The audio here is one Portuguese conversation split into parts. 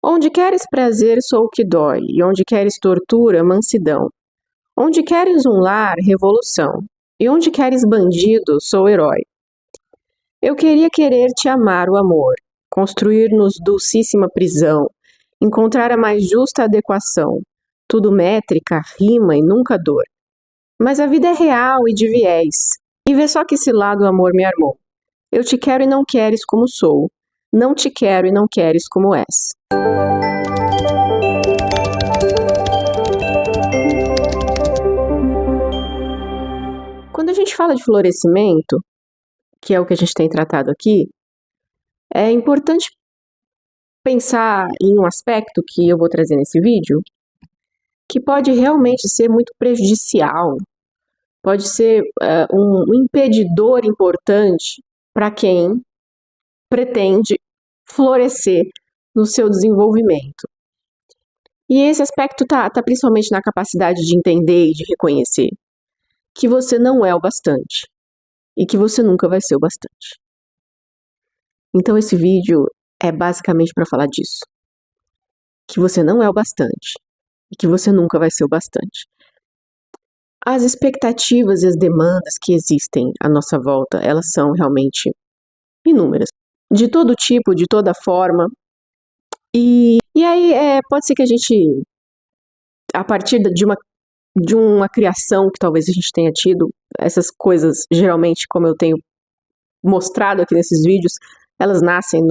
Onde queres prazer, sou o que dói, e onde queres tortura, mansidão. Onde queres um lar, revolução, e onde queres bandido, sou herói. Eu queria querer te amar o amor, construir-nos dulcíssima prisão, encontrar a mais justa adequação, tudo métrica, rima e nunca dor. Mas a vida é real e de viés, e vê só que esse lado o amor me armou. Eu te quero e não queres como sou, não te quero e não queres como és. Quando a gente fala de florescimento, que é o que a gente tem tratado aqui, é importante pensar em um aspecto que eu vou trazer nesse vídeo, que pode realmente ser muito prejudicial, pode ser um impedidor importante para quem pretende florescer no seu desenvolvimento. E esse aspecto tá principalmente na capacidade de entender e de reconhecer que você não é o bastante e que você nunca vai ser o bastante. Então esse vídeo é basicamente para falar disso. Que você não é o bastante e que você nunca vai ser o bastante. As expectativas e as demandas que existem à nossa volta, elas são realmente inúmeras. De todo tipo, de toda forma. E aí pode ser que a gente, a partir de uma criação que talvez a gente tenha tido, essas coisas, geralmente, como eu tenho mostrado aqui nesses vídeos, elas nascem,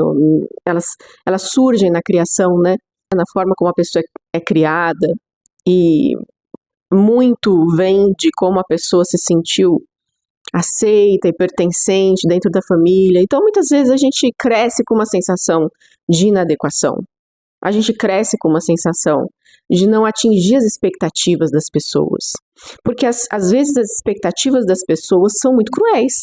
elas surgem na criação, né? Na forma como a pessoa é criada, e muito vem de como a pessoa se sentiu aceita e pertencente dentro da família. Então, muitas vezes a gente cresce com uma sensação de inadequação. A gente cresce com uma sensação de não atingir as expectativas das pessoas. Porque às vezes as expectativas das pessoas são muito cruéis.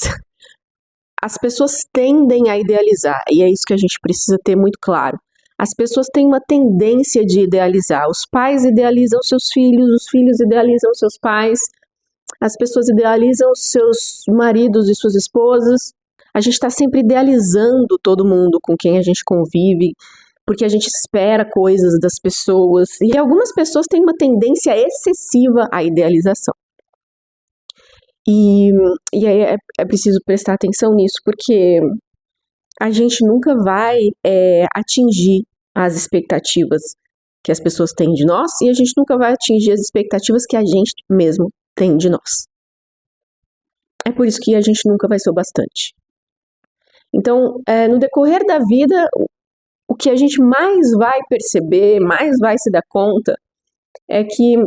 As pessoas tendem a idealizar, e é isso que a gente precisa ter muito claro. As pessoas têm uma tendência de idealizar. Os pais idealizam seus filhos, os filhos idealizam seus pais, as pessoas idealizam seus maridos e suas esposas. A gente está sempre idealizando todo mundo com quem a gente convive, porque a gente espera coisas das pessoas. E algumas pessoas têm uma tendência excessiva à idealização. E aí é preciso prestar atenção nisso, porque a gente nunca vai atingir as expectativas que as pessoas têm de nós, e a gente nunca vai atingir as expectativas que a gente mesmo tem de nós. É por isso que a gente nunca vai ser o bastante. Então, no decorrer da vida, o que a gente mais vai perceber, mais vai se dar conta, é que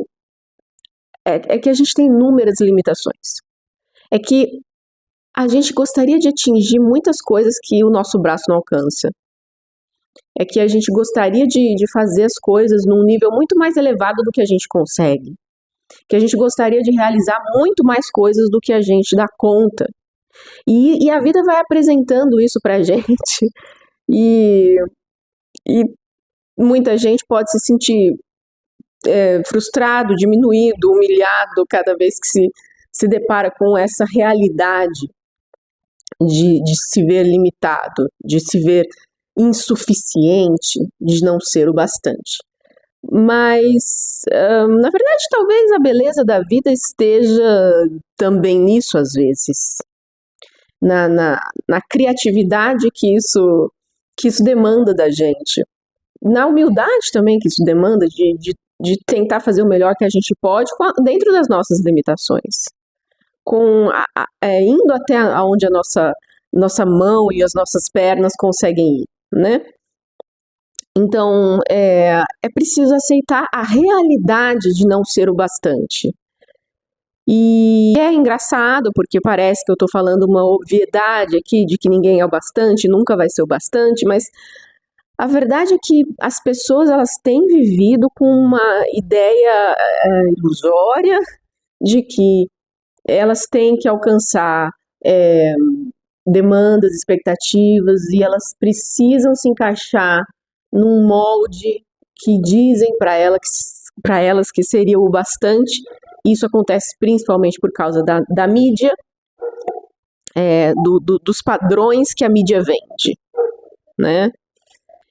a gente tem inúmeras limitações. É que a gente gostaria de atingir muitas coisas que o nosso braço não alcança. É que a gente gostaria de fazer as coisas num nível muito mais elevado do que a gente consegue. Que a gente gostaria de realizar muito mais coisas do que a gente dá conta. E a vida vai apresentando isso pra gente. E muita gente pode se sentir frustrado, diminuído, humilhado cada vez que se depara com essa realidade de se ver limitado, de se ver insuficiente, de não ser o bastante. Mas, na verdade, talvez a beleza da vida esteja também nisso, às vezes. Na criatividade que isso demanda da gente. Na humildade também que isso demanda, de tentar fazer o melhor que a gente pode dentro das nossas limitações. Indo até onde a nossa mão e as nossas pernas conseguem ir, né? Então, é preciso aceitar a realidade de não ser o bastante. E é engraçado, porque parece que eu estou falando uma obviedade aqui, de que ninguém é o bastante, nunca vai ser o bastante, mas a verdade é que as pessoas, elas têm vivido com uma ideia ilusória de que elas têm que alcançar demandas, expectativas, e elas precisam se encaixar num molde que dizem para elas que seria o bastante. Isso acontece principalmente por causa da mídia, dos padrões que a mídia vende, né?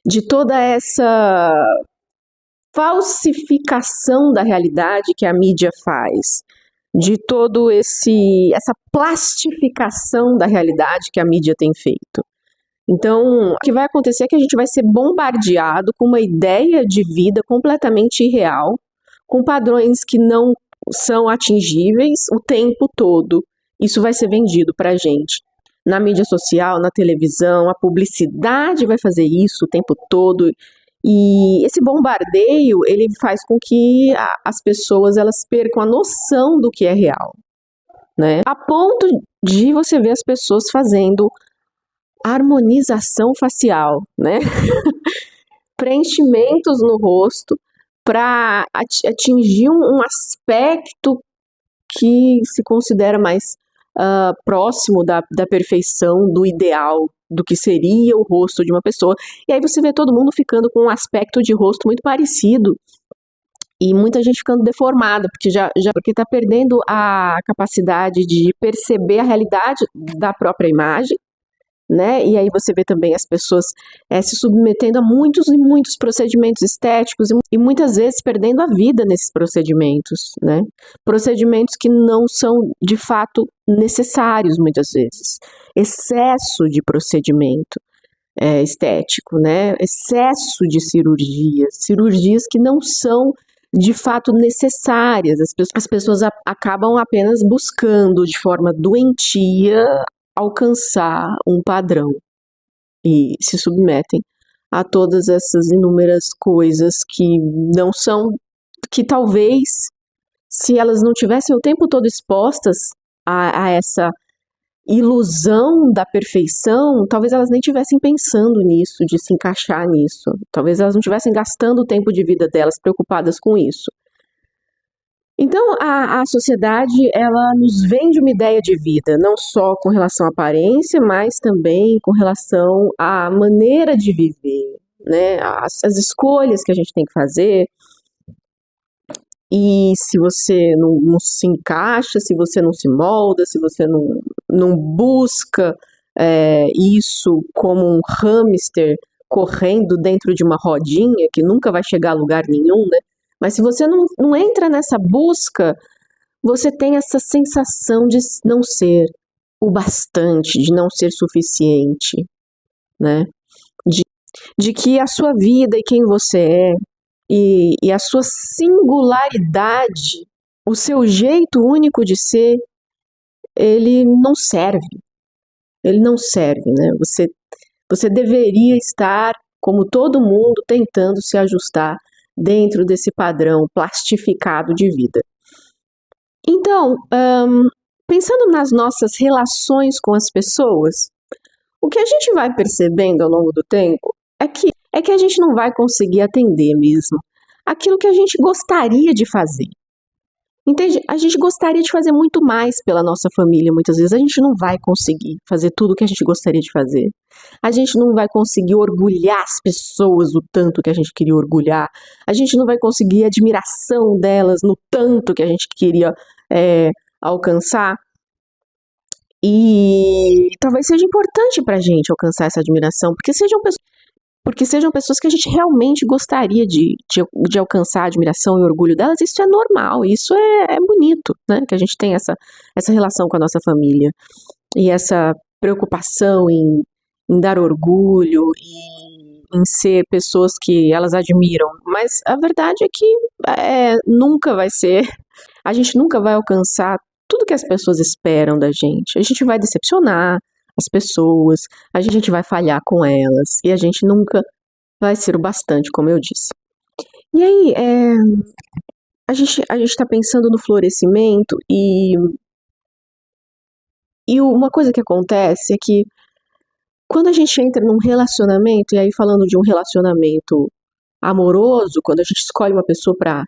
de toda essa falsificação da realidade que a mídia faz, de todo essa plastificação da realidade que a mídia tem feito. Então, o que vai acontecer é que a gente vai ser bombardeado com uma ideia de vida completamente irreal, com padrões que não são atingíveis o tempo todo. Isso vai ser vendido para a gente. Na mídia social, na televisão, a publicidade vai fazer isso o tempo todo. E esse bombardeio, ele faz com que as pessoas elas percam a noção do que é real, né? A ponto de você ver as pessoas fazendo harmonização facial, né? Preenchimentos no rosto para atingir um aspecto que se considera mais próximo da perfeição, do ideal, do que seria o rosto de uma pessoa. E aí você vê todo mundo ficando com um aspecto de rosto muito parecido e muita gente ficando deformada, porque está perdendo a capacidade de perceber a realidade da própria imagem, né? E aí você vê também as pessoas se submetendo a muitos e muitos procedimentos estéticos e muitas vezes perdendo a vida nesses procedimentos, né? Procedimentos que não são de fato necessários muitas vezes. Excesso de procedimento estético, né? Excesso de cirurgias que não são de fato necessárias. As pessoas acabam apenas buscando de forma doentia alcançar um padrão e se submetem a todas essas inúmeras coisas que não são, que talvez, se elas não tivessem o tempo todo expostas a essa ilusão da perfeição, talvez elas nem estivessem pensando nisso, de se encaixar nisso. Talvez elas não estivessem gastando o tempo de vida delas preocupadas com isso. Então, a sociedade, ela nos vende uma ideia de vida, não só com relação à aparência, mas também com relação à maneira de viver, né? As escolhas que a gente tem que fazer. E se você não se encaixa, se você não se molda, se você não busca isso como um hamster correndo dentro de uma rodinha, que nunca vai chegar a lugar nenhum, né? Mas se você não entra nessa busca, você tem essa sensação de não ser o bastante, de não ser suficiente, né? De que a sua vida e quem você é, e a sua singularidade, o seu jeito único de ser, ele não serve. Ele não serve, né? Você deveria estar, como todo mundo, tentando se ajustar dentro desse padrão plastificado de vida. Então, pensando nas nossas relações com as pessoas, o que a gente vai percebendo ao longo do tempo é que a gente não vai conseguir atender mesmo aquilo que a gente gostaria de fazer. Entende? A gente gostaria de fazer muito mais pela nossa família, muitas vezes a gente não vai conseguir fazer tudo o que a gente gostaria de fazer. A gente não vai conseguir orgulhar as pessoas o tanto que a gente queria orgulhar. A gente não vai conseguir a admiração delas no tanto que a gente queria alcançar. E talvez seja importante pra gente alcançar essa admiração, porque sejam pessoas que a gente realmente gostaria de alcançar a admiração e orgulho delas. Isso é normal, isso é bonito, né? Que a gente tem essa relação com a nossa família e essa preocupação em dar orgulho e em ser pessoas que elas admiram. Mas a verdade é que nunca vai ser, a gente nunca vai alcançar tudo que as pessoas esperam da gente. A gente vai decepcionar as pessoas, a gente vai falhar com elas e a gente nunca vai ser o bastante, como eu disse. E aí, a gente está pensando no florescimento e uma coisa que acontece é que quando a gente entra num relacionamento, e aí falando de um relacionamento amoroso, quando a gente escolhe uma pessoa para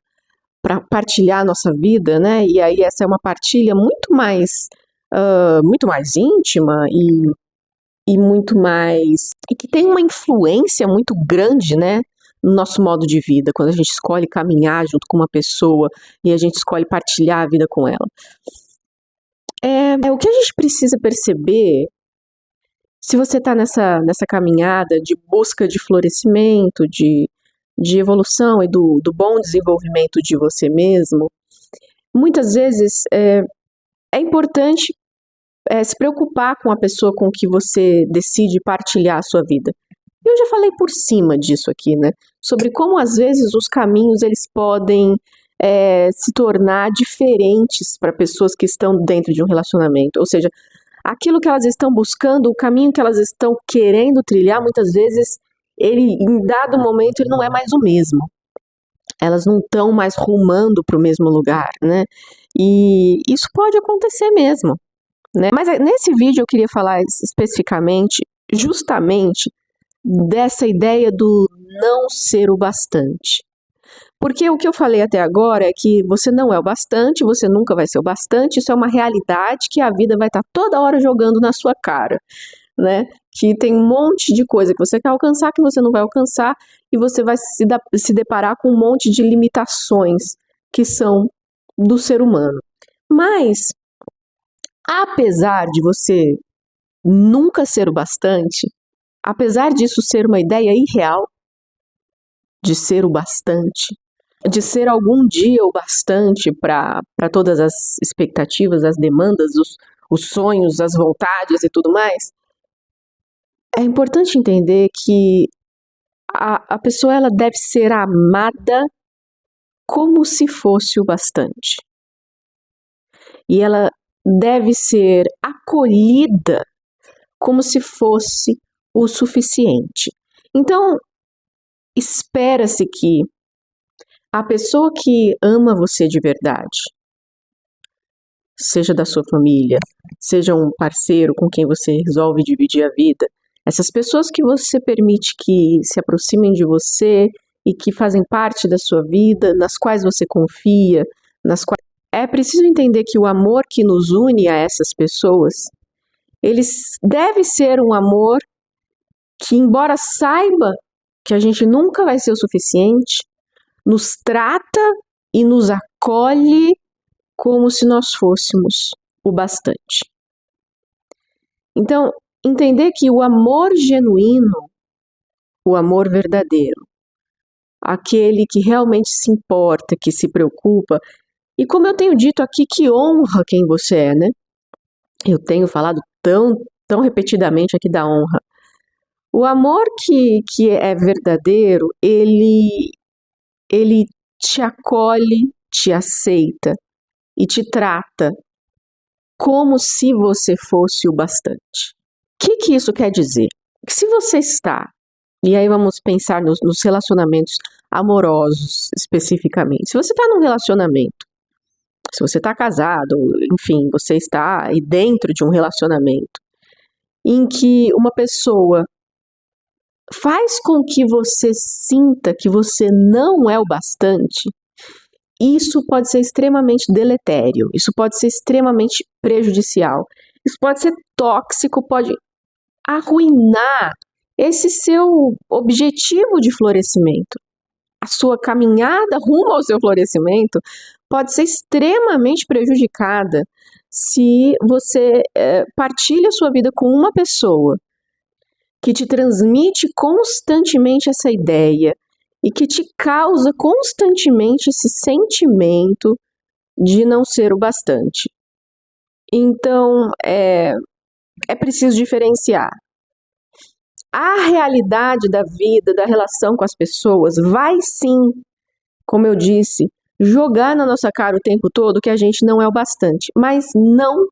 partilhar a nossa vida, né? E aí essa é uma partilha muito mais íntima e muito mais, e que tem uma influência muito grande, né, no nosso modo de vida, quando a gente escolhe caminhar junto com uma pessoa e a gente escolhe partilhar a vida com ela. O que a gente precisa perceber Se você está nessa caminhada de busca de florescimento, de evolução e do bom desenvolvimento de você mesmo, muitas vezes é importante se preocupar com a pessoa com que você decide partilhar a sua vida. Eu já falei por cima disso aqui, né? Sobre como às vezes os caminhos eles podem se tornar diferentes para pessoas que estão dentro de um relacionamento. Ou seja, aquilo que elas estão buscando, o caminho que elas estão querendo trilhar, muitas vezes, em dado momento, ele não é mais o mesmo. Elas não estão mais rumando para o mesmo lugar, né? E isso pode acontecer mesmo, né? Mas nesse vídeo eu queria falar especificamente, justamente, dessa ideia do não ser o bastante. Porque o que eu falei até agora é que você não é o bastante, você nunca vai ser o bastante, isso é uma realidade que a vida vai estar toda hora jogando na sua cara, né? Que tem um monte de coisa que você quer alcançar que você não vai alcançar e você vai se deparar com um monte de limitações que são do ser humano. Mas, apesar de você nunca ser o bastante, apesar disso ser uma ideia irreal, de ser o bastante, de ser algum dia o bastante para todas as expectativas, as demandas, os sonhos, as vontades e tudo mais, é importante entender que a pessoa ela deve ser amada como se fosse o bastante. E ela deve ser acolhida como se fosse o suficiente. Então, espera-se que a pessoa que ama você de verdade, seja da sua família, seja um parceiro com quem você resolve dividir a vida, essas pessoas que você permite que se aproximem de você e que fazem parte da sua vida, nas quais você confia, é preciso entender que o amor que nos une a essas pessoas, ele deve ser um amor que, embora saiba que a gente nunca vai ser o suficiente, nos trata e nos acolhe como se nós fôssemos o bastante. Então, entender que o amor genuíno, o amor verdadeiro, aquele que realmente se importa, que se preocupa, e como eu tenho dito aqui, que honra quem você é, né? Eu tenho falado tão repetidamente aqui da honra. O amor que é verdadeiro, ele te acolhe, te aceita e te trata como se você fosse o bastante. O que isso quer dizer? Que se você está, e aí vamos pensar nos relacionamentos amorosos especificamente, se você está num relacionamento, se você está casado, enfim, você está aí dentro de um relacionamento em que uma pessoa faz com que você sinta que você não é o bastante, isso pode ser extremamente deletério, isso pode ser extremamente prejudicial, isso pode ser tóxico, pode arruinar esse seu objetivo de florescimento. A sua caminhada rumo ao seu florescimento pode ser extremamente prejudicada se você partilha a sua vida com uma pessoa que te transmite constantemente essa ideia e que te causa constantemente esse sentimento de não ser o bastante. Então, é preciso diferenciar. A realidade da vida, da relação com as pessoas, vai sim, como eu disse, jogar na nossa cara o tempo todo que a gente não é o bastante, mas não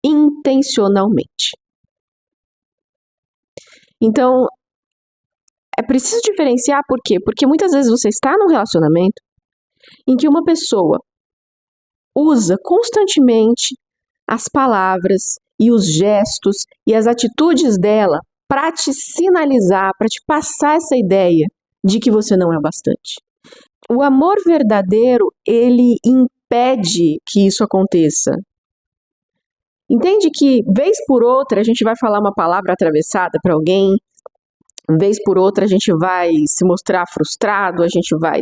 intencionalmente. Então, é preciso diferenciar por quê? Porque muitas vezes você está num relacionamento em que uma pessoa usa constantemente as palavras e os gestos e as atitudes dela para te sinalizar, para te passar essa ideia de que você não é o bastante. O amor verdadeiro, ele impede que isso aconteça. Entende que, vez por outra, a gente vai falar uma palavra atravessada para alguém, vez por outra a gente vai se mostrar frustrado, a gente vai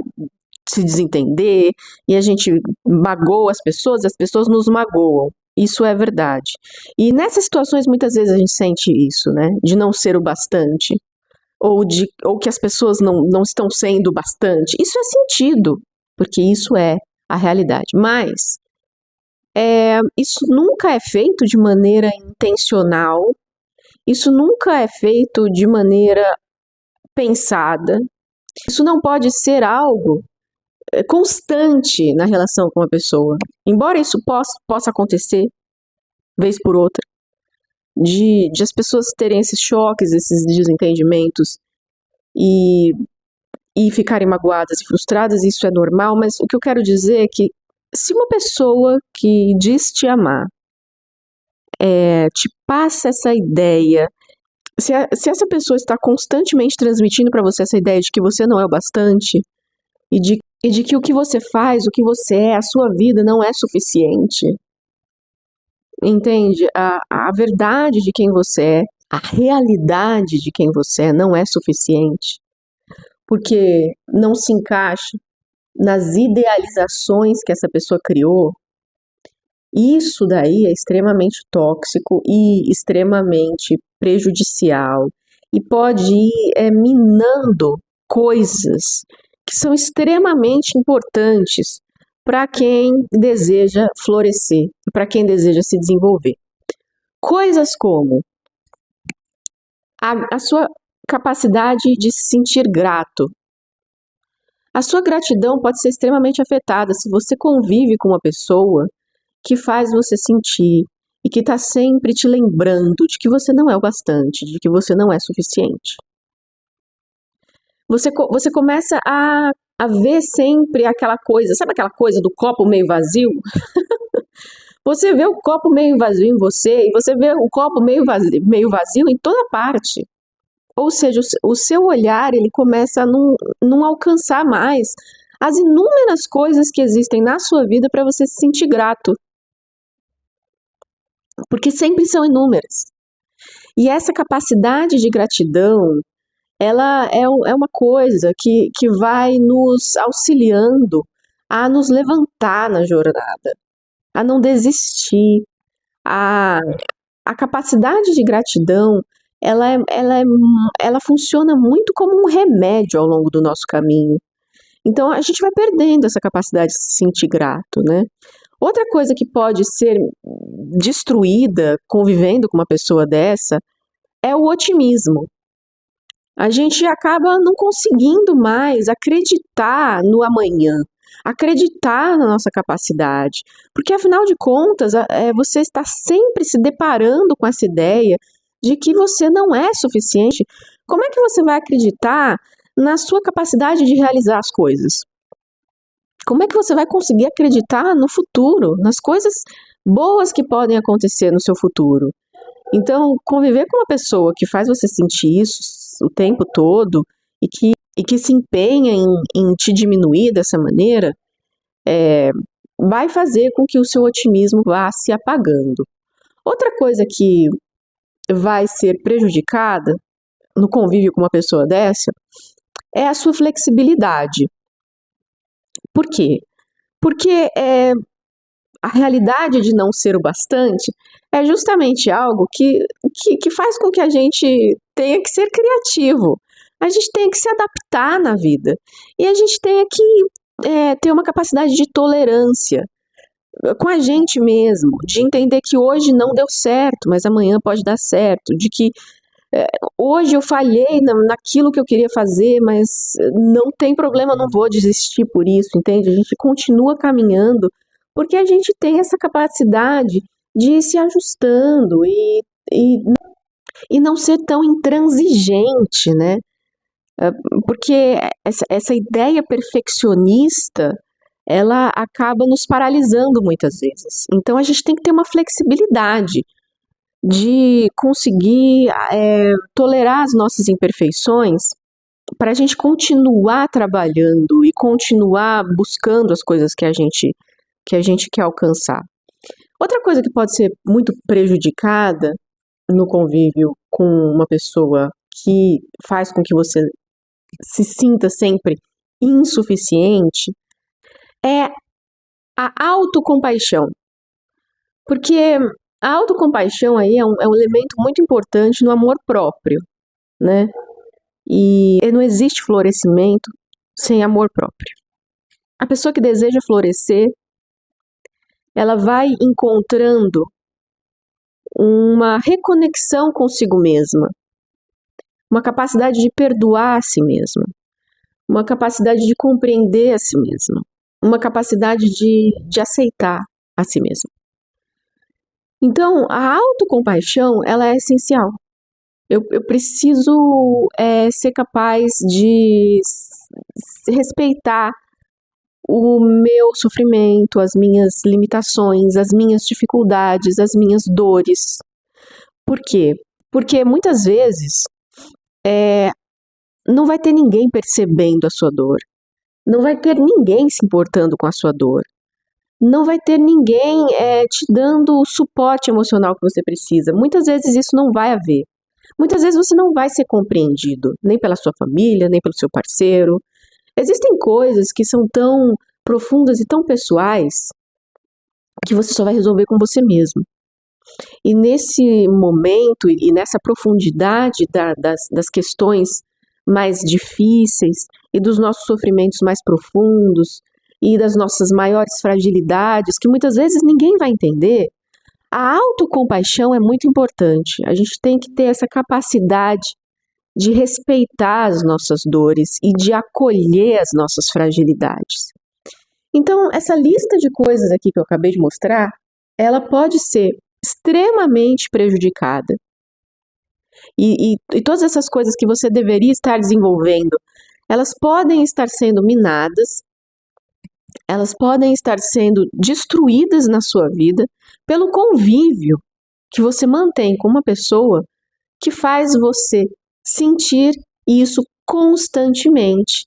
se desentender, e a gente magoa as pessoas nos magoam. Isso é verdade. E nessas situações, muitas vezes a gente sente isso, né? De não ser o bastante. Ou que as pessoas não estão sendo bastante. Isso é sentido, porque isso é a realidade. Mas isso nunca é feito de maneira intencional, isso nunca é feito de maneira pensada. Isso não pode ser algo constante na relação com a pessoa. Embora isso possa acontecer, vez por outra, de as pessoas terem esses choques, esses desentendimentos e ficarem magoadas e frustradas, isso é normal, mas o que eu quero dizer é que se uma pessoa que diz te amar te passa essa ideia, se essa pessoa está constantemente transmitindo para você essa ideia de que você não é o bastante e de que o que você faz, o que você é, a sua vida não é suficiente, entende? A verdade de quem você é, a realidade de quem você é não é suficiente, porque não se encaixa nas idealizações que essa pessoa criou. Isso daí é extremamente tóxico e extremamente prejudicial e pode ir minando coisas que são extremamente importantes para quem deseja florescer, para quem deseja se desenvolver. Coisas como a sua capacidade de se sentir grato. A sua gratidão pode ser extremamente afetada se você convive com uma pessoa que faz você sentir e que está sempre te lembrando de que você não é o bastante, de que você não é suficiente. Você começa a ver sempre aquela coisa, sabe aquela coisa do copo meio vazio? Você vê o copo meio vazio em você e você vê o copo meio vazio em toda parte. Ou seja, o seu olhar ele começa a não alcançar mais as inúmeras coisas que existem na sua vida para você se sentir grato. Porque sempre são inúmeras. E essa capacidade de gratidão, ela é uma coisa que vai nos auxiliando a nos levantar na jornada, a não desistir. A capacidade de gratidão, ela funciona muito como um remédio ao longo do nosso caminho. Então, a gente vai perdendo essa capacidade de se sentir grato, né? Outra coisa que pode ser destruída convivendo com uma pessoa dessa é o otimismo. A gente acaba não conseguindo mais acreditar no amanhã, acreditar na nossa capacidade, porque afinal de contas, você está sempre se deparando com essa ideia de que você não é suficiente. Como é que você vai acreditar na sua capacidade de realizar as coisas? Como é que você vai conseguir acreditar no futuro, nas coisas boas que podem acontecer no seu futuro? Então, conviver com uma pessoa que faz você sentir isso o tempo todo e que se empenha em te diminuir dessa maneira, vai fazer com que o seu otimismo vá se apagando. Outra coisa que vai ser prejudicada no convívio com uma pessoa dessa é a sua flexibilidade. Por quê? Porque a realidade de não ser o bastante é justamente algo que faz com que a gente tenha que ser criativo. A gente tenha que se adaptar na vida. E a gente tenha que ter uma capacidade de tolerância com a gente mesmo, de entender que hoje não deu certo, mas amanhã pode dar certo, de que hoje eu falhei naquilo que eu queria fazer, mas não tem problema, eu não vou desistir por isso, entende? A gente continua caminhando porque a gente tem essa capacidade de ir se ajustando e não ser tão intransigente, né? Porque essa ideia perfeccionista, ela acaba nos paralisando muitas vezes. Então a gente tem que ter uma flexibilidade de conseguir tolerar as nossas imperfeições para a gente continuar trabalhando e continuar buscando as coisas que a gente quer alcançar. Outra coisa que pode ser muito prejudicada no convívio com uma pessoa que faz com que você se sinta sempre insuficiente é a autocompaixão. Porque a autocompaixão aí é um elemento muito importante no amor próprio, né? E não existe florescimento sem amor próprio. A pessoa que deseja florescer, ela vai encontrando uma reconexão consigo mesma, uma capacidade de perdoar a si mesma, uma capacidade de compreender a si mesma, uma capacidade de aceitar a si mesma. Então, a autocompaixão, ela é essencial. Eu preciso ser capaz de respeitar o meu sofrimento, as minhas limitações, as minhas dificuldades, as minhas dores. Por quê? Porque muitas vezes não vai ter ninguém percebendo a sua dor, não vai ter ninguém se importando com a sua dor, não vai ter ninguém te dando o suporte emocional que você precisa. Muitas vezes isso não vai haver. Muitas vezes você não vai ser compreendido, nem pela sua família, nem pelo seu parceiro. Existem coisas que são tão profundas e tão pessoais que você só vai resolver com você mesmo. E nesse momento e nessa profundidade das questões mais difíceis e dos nossos sofrimentos mais profundos e das nossas maiores fragilidades, que muitas vezes ninguém vai entender, a autocompaixão é muito importante. A gente tem que ter essa capacidade de respeitar as nossas dores e de acolher as nossas fragilidades. Então, essa lista de coisas aqui que eu acabei de mostrar, ela pode ser extremamente prejudicada. E todas essas coisas que você deveria estar desenvolvendo, elas podem estar sendo minadas, elas podem estar sendo destruídas na sua vida pelo convívio que você mantém com uma pessoa que faz você sentir isso constantemente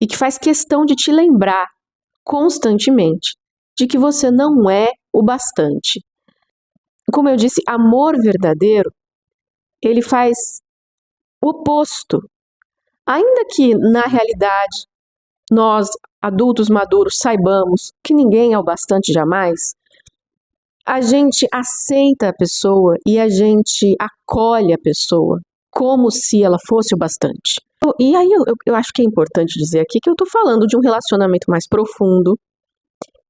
e que faz questão de te lembrar constantemente de que você não é o bastante. Como eu disse, amor verdadeiro, ele faz o oposto. Ainda que, na realidade, nós, adultos maduros, saibamos que ninguém é o bastante jamais, a gente aceita a pessoa e a gente acolhe a pessoa como se ela fosse o bastante. E aí eu acho que é importante dizer aqui que eu estou falando de um relacionamento mais profundo,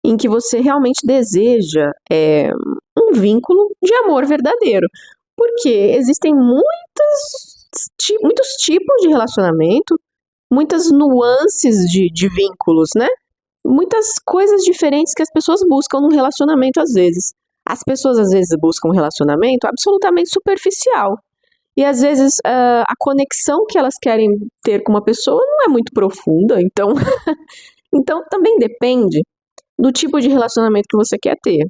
em que você realmente deseja um vínculo de amor verdadeiro. Porque existem muitos tipos de relacionamento, muitas nuances de vínculos, né? Muitas coisas diferentes que as pessoas buscam num relacionamento às vezes. As pessoas às vezes buscam um relacionamento absolutamente superficial. E às vezes a conexão que elas querem ter com uma pessoa não é muito profunda, então, então também depende do tipo de relacionamento que você quer ter.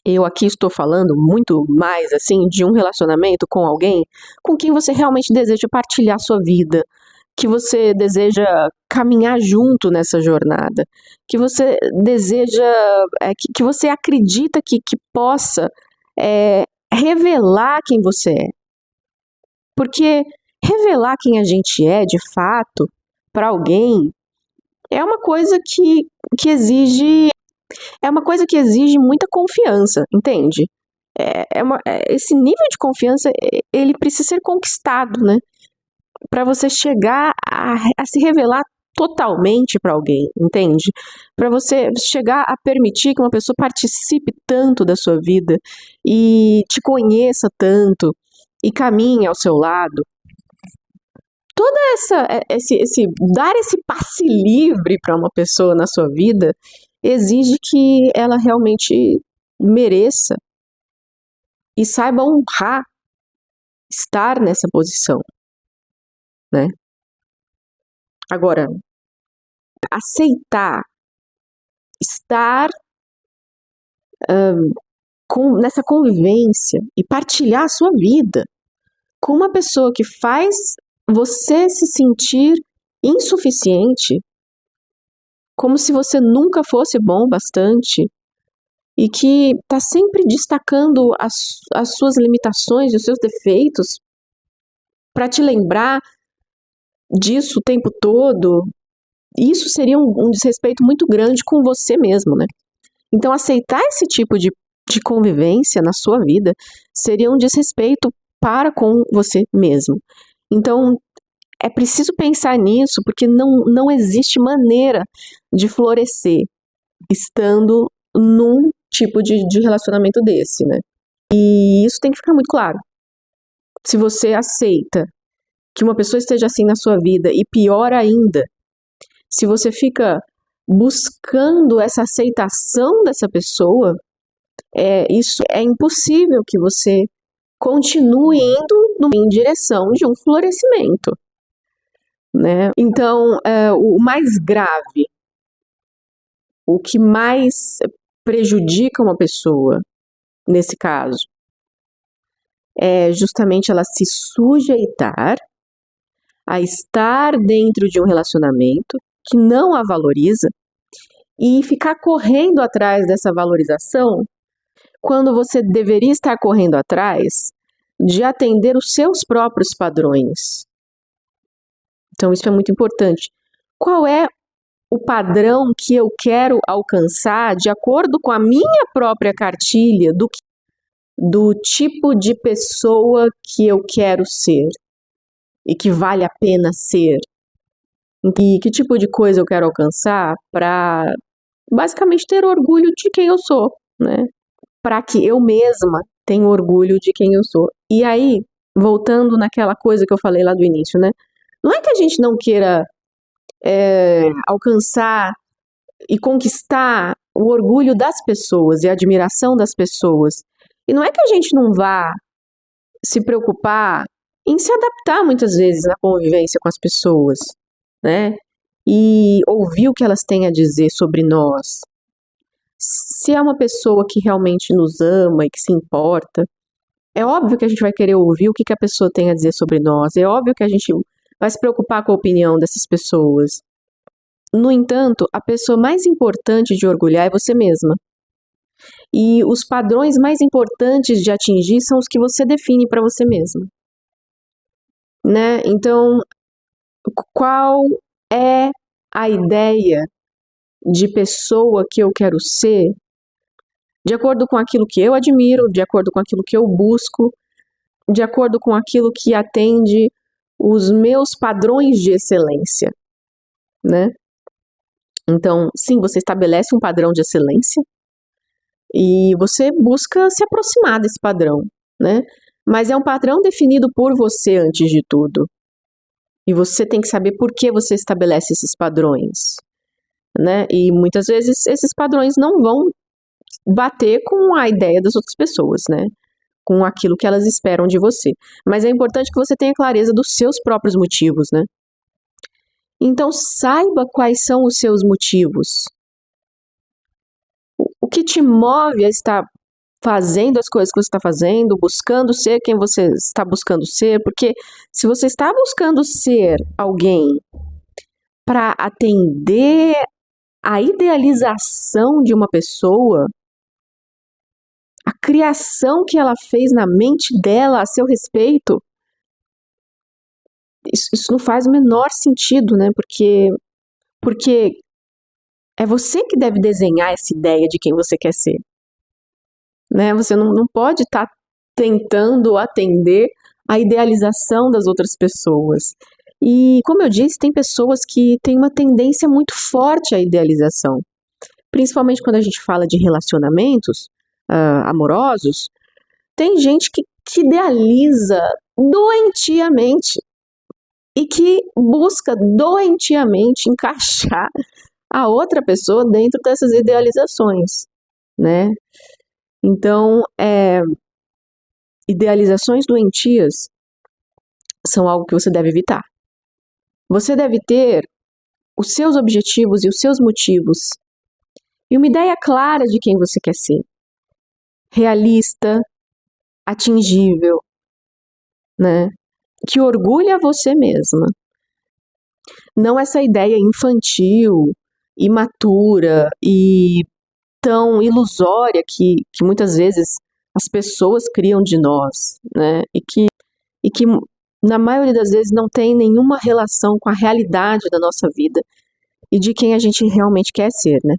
Eu aqui estou falando muito mais assim de um relacionamento com alguém com quem você realmente deseja partilhar sua vida, que você deseja caminhar junto nessa jornada, que você deseja, que você acredita que possa revelar quem você é. Porque revelar quem a gente é, de fato, para alguém, é uma coisa que exige muita confiança, entende? Esse nível de confiança, ele precisa ser conquistado, né? Para você chegar a se revelar totalmente para alguém, entende? Para você chegar a permitir que uma pessoa participe tanto da sua vida e te conheça tanto e caminhe ao seu lado. Toda esse dar esse passe livre para uma pessoa na sua vida exige que ela realmente mereça e saiba honrar estar nessa posição, né? Agora, aceitar estar nessa convivência e partilhar a sua vida com uma pessoa que faz você se sentir insuficiente, como se você nunca fosse bom o bastante, e que está sempre destacando as suas limitações e os seus defeitos para te lembrar disso o tempo todo, isso seria um desrespeito muito grande com você mesmo, né? Então, aceitar esse tipo de de convivência na sua vida seria um desrespeito para com você mesmo. Então, é preciso pensar nisso, porque não existe maneira de florescer estando num tipo de relacionamento desse, né? E isso tem que ficar muito claro. Se você aceita que uma pessoa esteja assim na sua vida, e pior ainda, se você fica buscando essa aceitação dessa pessoa, isso é impossível que você continue indo em direção de um florescimento, né? Então, o mais grave, o que mais prejudica uma pessoa, nesse caso, é justamente ela se sujeitar a estar dentro de um relacionamento que não a valoriza e ficar correndo atrás dessa valorização quando você deveria estar correndo atrás de atender os seus próprios padrões. Então, isso é muito importante. Qual é o padrão que eu quero alcançar de acordo com a minha própria cartilha do tipo de pessoa que eu quero ser e que vale a pena ser? E que tipo de coisa eu quero alcançar para basicamente ter orgulho de quem eu sou, né? Para que eu mesma tenha orgulho de quem eu sou. E aí, voltando naquela coisa que eu falei lá do início, né? Não é que a gente não queira alcançar e conquistar o orgulho das pessoas e a admiração das pessoas. E não é que a gente não vá se preocupar em se adaptar muitas vezes na convivência com as pessoas, né? E ouvir o que elas têm a dizer sobre nós. Se é uma pessoa que realmente nos ama e que se importa, é óbvio que a gente vai querer ouvir o que a pessoa tem a dizer sobre nós. É óbvio que a gente vai se preocupar com a opinião dessas pessoas. No entanto, a pessoa mais importante de orgulhar é você mesma. E os padrões mais importantes de atingir são os que você define para você mesma, né? Então, qual é a ideia de pessoa que eu quero ser, de acordo com aquilo que eu admiro, de acordo com aquilo que eu busco, de acordo com aquilo que atende os meus padrões de excelência, né? Então, sim, você estabelece um padrão de excelência e você busca se aproximar desse padrão, né? Mas é um padrão definido por você antes de tudo. E você tem que saber por que você estabelece esses padrões, né? E muitas vezes esses padrões não vão bater com a ideia das outras pessoas, né? Com aquilo que elas esperam de você. Mas é importante que você tenha clareza dos seus próprios motivos, né? Então, saiba quais são os seus motivos. O que te move a estar fazendo as coisas que você está fazendo, buscando ser quem você está buscando ser, porque se você está buscando ser alguém para atender a idealização de uma pessoa, a criação que ela fez na mente dela a seu respeito, isso não faz o menor sentido, né? Porque é você que deve desenhar essa ideia de quem você quer ser, né? Você não pode estar tentando atender a idealização das outras pessoas. E, como eu disse, tem pessoas que têm uma tendência muito forte à idealização. Principalmente quando a gente fala de relacionamentos amorosos, tem gente que idealiza doentiamente e que busca doentiamente encaixar a outra pessoa dentro dessas idealizações, né? Então, idealizações doentias são algo que você deve evitar. Você deve ter os seus objetivos e os seus motivos e uma ideia clara de quem você quer ser. Realista, atingível, né? Que orgulha você mesma. Não essa ideia infantil, imatura e tão ilusória que muitas vezes as pessoas criam de nós, né? E que na maioria das vezes não tem nenhuma relação com a realidade da nossa vida e de quem a gente realmente quer ser, né?